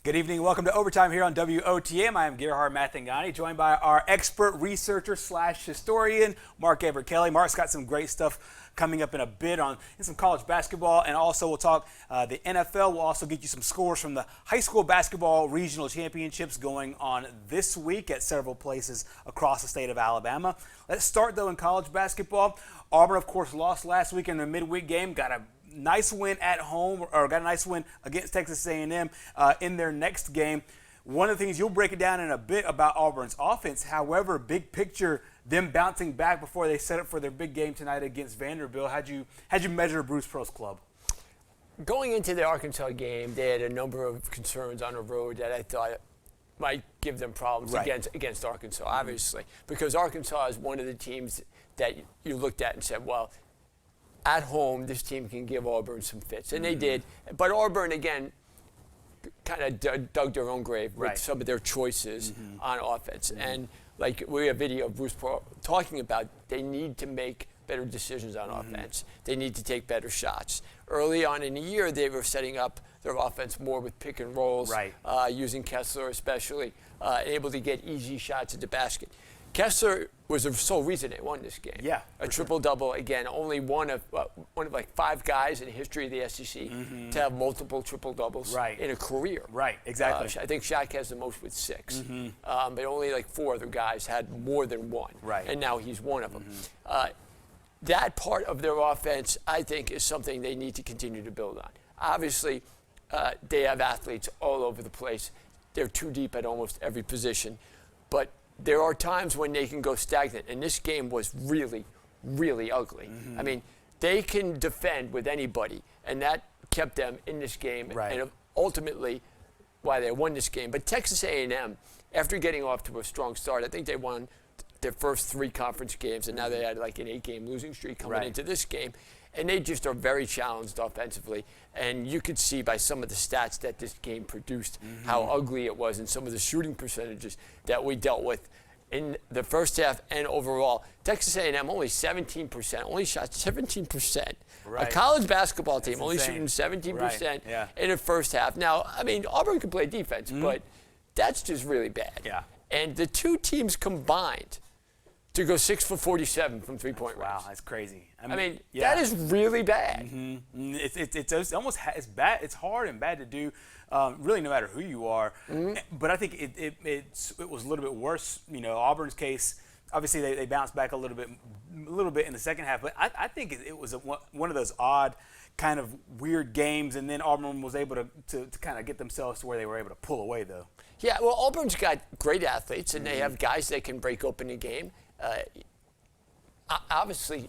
Good evening. Welcome to Overtime here on WOTM. I am Gerhard MATHANGANI, joined by our expert researcher slash historian, Mark Everett Kelly. Mark's got some great stuff coming up in a bit in some college basketball, and also we'll talk the NFL. We'll also get you some scores from the high school basketball regional championships going on this week at several places across the state of Alabama. Let's start, though, in college basketball. Auburn, of course, lost last week in their midweek game, got a nice win at home, or got a nice win against Texas A&M in their next game. One of the things, you'll break it down in a bit about Auburn's offense. However, big picture, them bouncing back before they set up for their big game tonight against Vanderbilt. How'd you measure Bruce Pearl's club? Going into the Arkansas game, they had a number of concerns on the road that I thought might give them problems against Arkansas, obviously, because Arkansas is one of the teams that you looked at and said, well, at home, this team can give Auburn some fits, and they did. But Auburn, again, kind of dug their own grave with some of their choices on offense. And like we have video of Bruce Pearl talking about, they need to make better decisions on offense. They need to take better shots. Early on in the year, they were setting up their offense more with pick and rolls, using Kessler especially, able to get easy shots at the basket. Kessler was the sole reason they won this game. Yeah, a triple-double, again, only one of like 5 guys in the history of the SEC to have multiple triple-doubles in a career. Right, exactly. I think Shaq has the most with 6. But only like 4 other guys had more than one. And now he's one of them. That part of their offense, I think, is something they need to continue to build on. Obviously, they have athletes all over the place. They're too deep at almost every position. But there are times when they can go stagnant, and this game was really, really ugly. I mean, they can defend with anybody, and that kept them in this game, and ultimately why they won this game. But Texas A&M, after getting off to a strong start, I think they won their first 3 conference games, and now they had like an 8-game losing streak coming into this game. And they just are very challenged offensively. And you could see by some of the stats that this game produced how ugly it was, and some of the shooting percentages that we dealt with in the first half and overall. Texas A&M only 17%, only shot 17%. A college basketball team only shooting 17% in the first half. Now, I mean, Auburn can play defense, but that's just really bad. And the two teams combined to go 6 for 47 from three-point range. Wow, that's crazy. I mean that is really bad. It's almost it's bad. It's hard and bad to do, really, no matter who you are. But I think it was a little bit worse. You know, Auburn's case. Obviously, they bounced back a little bit in the second half. But I think it was one of those odd, kind of weird games, and then Auburn was able to kind of get themselves to where they were able to pull away, though. Yeah, well, Auburn's got great athletes, and they have guys that can break open a game. Obviously,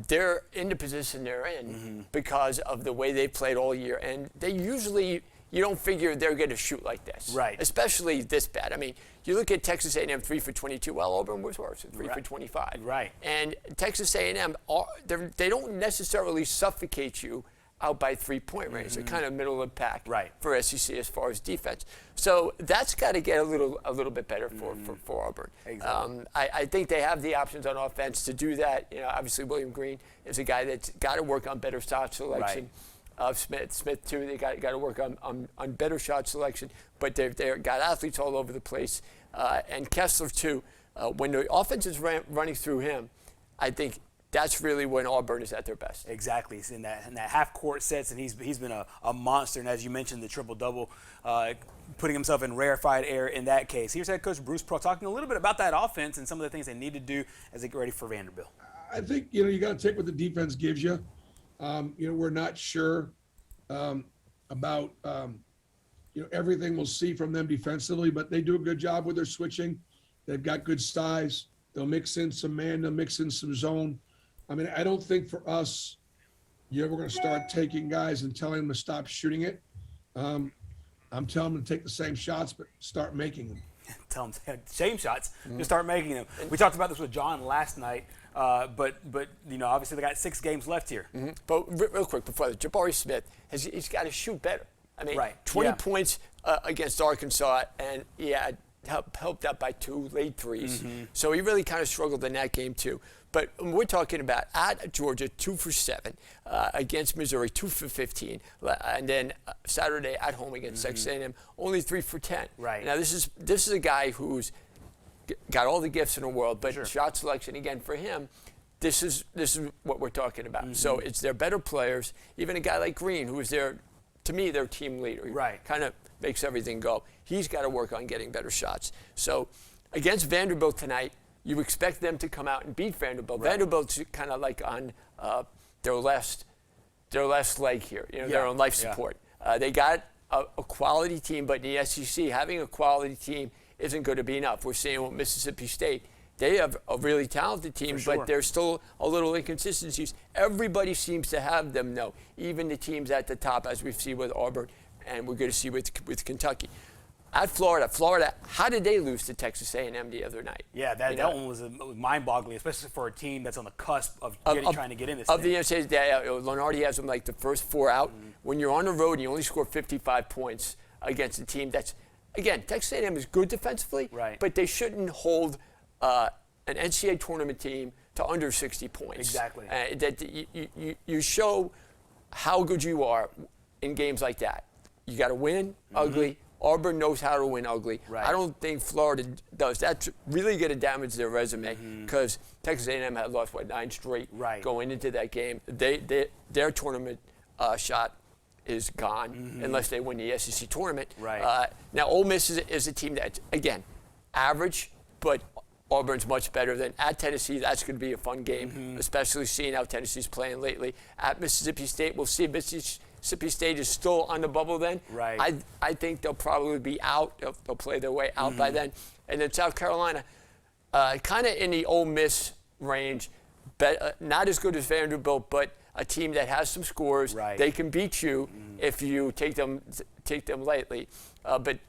they're in the position they're in because of the way they played all year, and they usually, you don't figure they're going to shoot like this, especially this bad. I mean, you look at Texas A&M 3 for 22. Well, Auburn was worse, 3 for 25. And Texas A&M, they don't necessarily suffocate you out by 3-point range. They're kind of middle of the pack for SEC as far as defense. So that's got to get a little bit better for Auburn. I think they have the options on offense to do that. You know, obviously William Green is a guy that's got to work on better shot selection. Smith too. They got to work on better shot selection. But they've got athletes all over the place. And Kessler too. When the offense is running through him, I think that's really when Auburn is at their best. Exactly. It's in that half-court sets, and he's been a monster. And as you mentioned, the triple-double, putting himself in rarefied air in that case. Here's head coach Bruce Pearl talking a little bit about that offense and some of the things they need to do as they get ready for Vanderbilt. I think, you got to take what the defense gives you. We're not sure about, everything we'll see from them defensively, but they do a good job with their switching. They've got good size. They'll mix in some man. They'll mix in some zone. I mean, I don't think for us, we're going to start taking guys and telling them to stop shooting it. I'm telling them to take the same shots, but start making them. Tell them same shots, just start making them. We talked about this with John last night, but obviously they got 6 games left here. But real quick before that, Jabari Smith he's got to shoot better. I mean, 20 points against Arkansas, and helped out by 2 late threes. So he really kind of struggled in that game too. But we're talking about at Georgia, 2 for 7, against Missouri, 2 for 15, and then Saturday at home against Texas A&M, only 3 for 10. Right. Now this is a guy who's got all the gifts in the world, but shot selection again for him. This is what we're talking about. So it's their better players. Even a guy like Green, who is their team leader, right, kind of makes everything go. He's got to work on getting better shots. So against Vanderbilt tonight, you expect them to come out and beat Vanderbilt. Right. Vanderbilt's kind of like on their last leg here. They're on life support. They got a quality team, but in the SEC, having a quality team isn't going to be enough. We're seeing with Mississippi State. They have a really talented team, but there's still a little inconsistencies. Everybody seems to have them, though, even the teams at the top, as we've seen with Auburn, and we're going to see with Kentucky. At Florida, how did they lose to Texas A&M the other night? Yeah, that one was mind-boggling, especially for a team that's on the cusp of trying to get in this thing. Of the NCAA, Lenardi has them like the first 4 out. When you're on the road and you only score 55 points against a team that's, again, Texas A&M is good defensively, but they shouldn't hold an NCAA tournament team to under 60 points. Exactly. That you show how good you are in games like that. You got to win ugly. Auburn knows how to win ugly. Right. I don't think Florida does. That's really going to damage their resume because Texas A&M had lost 9 straight going into that game. Their tournament shot is gone unless they win the SEC tournament. Right. Now Ole Miss is a team that's, again, average, but Auburn's much better than at Tennessee. That's going to be a fun game, especially seeing how Tennessee's playing lately. At Mississippi State, we'll see. Mississippi State is still on the bubble then. Right. I think they'll probably be out. They'll play their way out by then. And then South Carolina, kind of in the Ole Miss range, but not as good as Vanderbilt, but a team that has some scores. Right. They can beat you if you take them lightly. But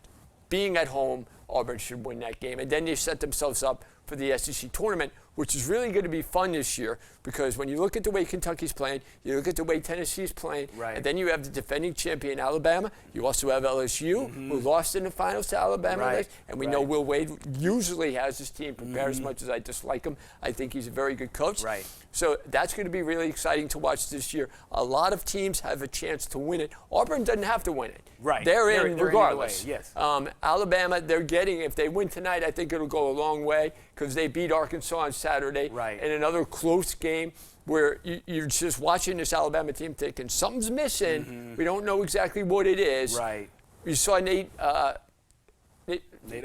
being at home, Auburn should win that game. And then they set themselves up for the SEC tournament, which is really going to be fun this year because when you look at the way Kentucky's playing, you look at the way Tennessee's playing, and then you have the defending champion Alabama. You also have LSU, who lost in the finals to Alabama. And we know Will Wade usually has his team prepared as much as I dislike him. I think he's a very good coach. Right. So that's going to be really exciting to watch this year. A lot of teams have a chance to win it. Auburn doesn't have to win it. Right. They're in regardless. Yes. Alabama, they're getting, if they win tonight, I think it'll go a long way because they beat Arkansas on Saturday in another close game where you're just watching this Alabama team thinking something's missing. We don't know exactly what it is. Right. You saw Nate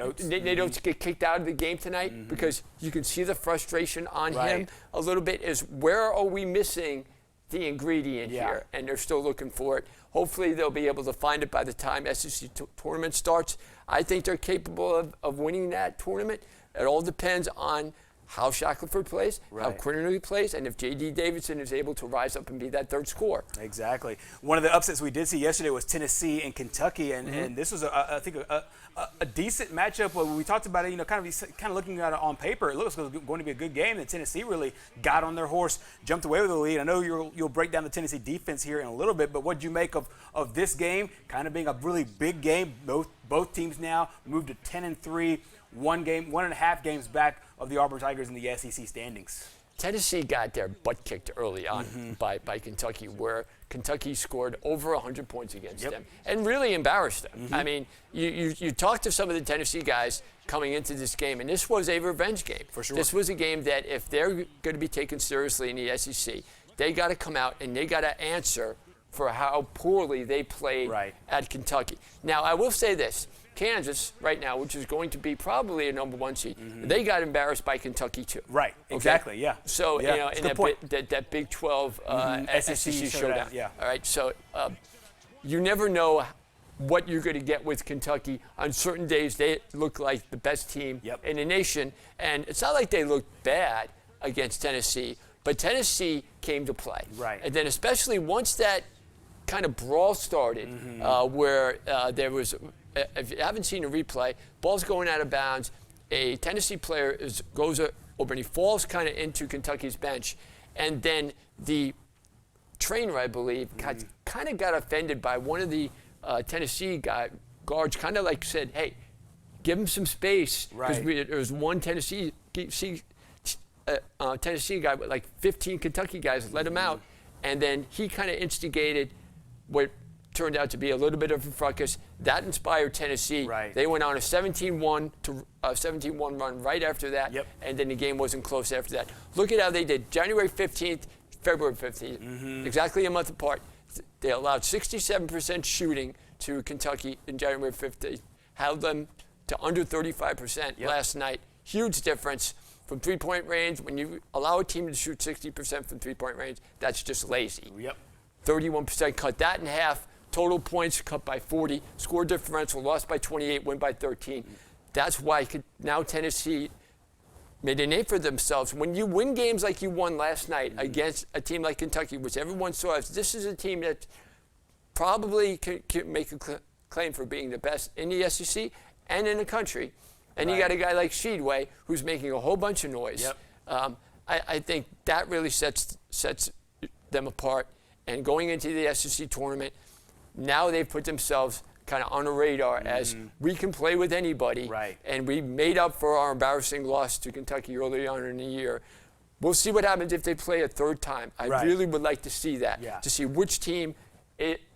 Oates get kicked out of the game tonight because you can see the frustration on him a little bit is where are we missing the ingredient here? And they're still looking for it. Hopefully they'll be able to find it by the time SEC tournament starts. I think they're capable of winning that tournament. It all depends on how Shackelford plays, how Quinerly plays, and if J.D. Davidson is able to rise up and be that third scorer. Exactly. One of the upsets we did see yesterday was Tennessee and Kentucky, and this was, I think, a decent matchup. We talked about it, kind of looking at it on paper. It looks like it was going to be a good game, and Tennessee really got on their horse, jumped away with the lead. I know you'll break down the Tennessee defense here in a little bit, but what did you make of this game? Kind of being a really big game. Both teams now moved to 10-3. 1.5 games back of the Auburn Tigers in the SEC standings. Tennessee got their butt kicked early on by Kentucky, where Kentucky scored over 100 points against them and really embarrassed them. I mean, you talk to some of the Tennessee guys coming into this game, and this was a revenge game. For sure. This was a game that if they're going to be taken seriously in the SEC, they got to come out and they got to answer for how poorly they played at Kentucky. Now, I will say this. Kansas right now, which is going to be probably a number 1 seed, they got embarrassed by Kentucky too. Right, exactly, yeah. So, in that Big 12 SEC showdown. Yeah. All right, so you never know what you're going to get with Kentucky. On certain days, they look like the best team in the nation, and it's not like they looked bad against Tennessee, but Tennessee came to play. Right. And then especially once that kind of brawl started, where there was – if you haven't seen a replay, ball's going out of bounds. A Tennessee player goes over and he falls kind of into Kentucky's bench. And then the trainer, I believe, kind of got offended by one of the Tennessee guards, kind of like said, hey, give him some space. Because there was one Tennessee Tennessee guy with like 15 Kentucky guys, let him out, and then he kind of instigated what turned out to be a little bit of a fracas. That inspired Tennessee. Right. They went on a 17-1 run right after that, and then the game wasn't close after that. Look at how they did. January 15th, February 15th, exactly a month apart. They allowed 67% shooting to Kentucky in January 15th, held them to under 35% last night. Huge difference from three-point range. When you allow a team to shoot 60% from three-point range, that's just lazy. 31% cut that in half. Total points cut by 40. Score differential lost by 28, win by 13. That's why now Tennessee made a name for themselves. When you win games like you won last night against a team like Kentucky, which everyone saw as this is a team that probably can make a claim for being the best in the SEC and in the country. And you got a guy like Sheedway who's making a whole bunch of noise. I think that really sets them apart. And going into the SEC tournament, now they've put themselves kind of on the radar as we can play with anybody. And we made up for our embarrassing loss to Kentucky early on in the year. We'll see what happens if they play a third time. I really would like to see that, to see which team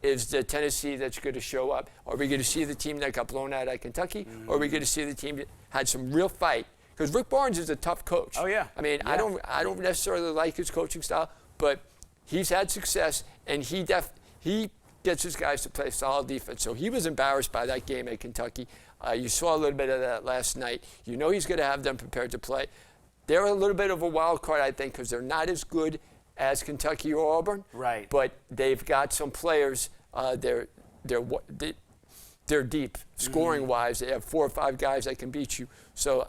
is the Tennessee that's going to show up. Are we going to see the team that got blown out at Kentucky, or are we going to see the team that had some real fight? Because Rick Barnes is a tough coach. I mean, I don't necessarily like his coaching style, but he's had success, and he gets his guys to play solid defense. So he was embarrassed by that game at Kentucky. You saw a little bit of that last night. You know he's going to have them prepared to play. They're a little bit of a wild card, I think, because they're not as good as Kentucky or Auburn. But they've got some players. They're deep scoring-wise. They have 4 or 5 guys that can beat you. So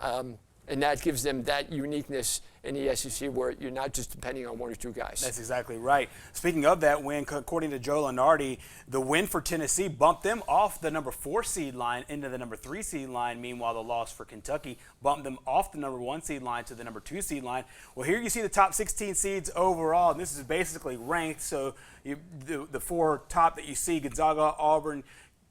and that gives them that uniqueness in the SEC where you're not just depending on 1 or 2 guys. That's exactly right. Speaking of that win, according to Joe Lunardi, the win for Tennessee bumped them off the number 4 seed line into the number 3 seed line. Meanwhile, the loss for Kentucky bumped them off the number 1 seed line to the number 2 seed line. Well, here you see the top 16 seeds overall, and this is basically ranked. So the 4 top that you see, Gonzaga, Auburn,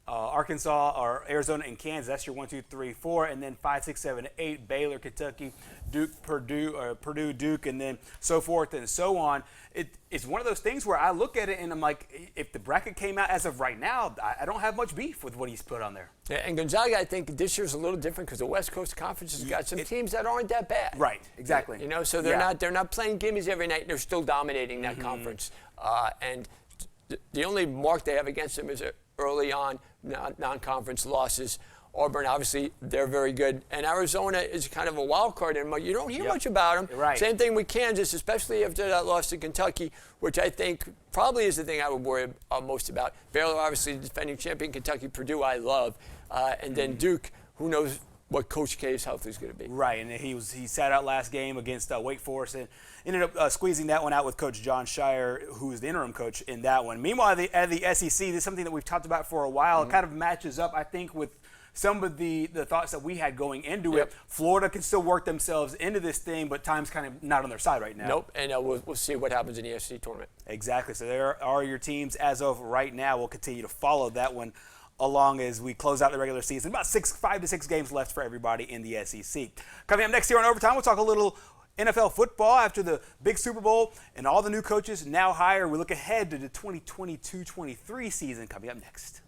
Arkansas, or Arizona, and Kansas. That's your 1, 2, 3, 4, and then 5, 6, 7, 8. Baylor, Kentucky, Duke, Purdue, Duke, and then so forth and so on. It's one of those things where I look at it and I'm like, if the bracket came out as of right now, I don't have much beef with what he's put on there. And Gonzaga, I think this year's a little different because the West Coast Conference has got some teams that aren't that bad. Exactly. You know, so they're not playing gimmies every night. They're still dominating that conference. And the only mark they have against them is early on non-conference losses. Auburn, obviously, they're very good. And Arizona is kind of a wild card. And you don't hear much about them. Same thing with Kansas, especially after that loss to Kentucky, which I think probably is the thing I would worry most about. Baylor, obviously, defending champion. Kentucky, Purdue, I love. And then Duke, who knows what Coach K's health is going to be. And he sat out last game against Wake Forest and ended up squeezing that one out with Coach John Shire, who is the interim coach in that one. Meanwhile, at the SEC, this is something that we've talked about for a while. It kind of matches up, I think, with some of the thoughts that we had going into it. Florida can still work themselves into this thing, but time's kind of not on their side right now. And we'll see what happens in the SEC tournament. Exactly. So there are your teams as of right now. We'll continue to follow that one along as we close out the regular season. About 5 to 6 games left for everybody in the SEC. Coming up next year on Overtime, we'll talk a little NFL football after the big Super Bowl and all the new coaches now hired. We look ahead to the 2022-23 season coming up next.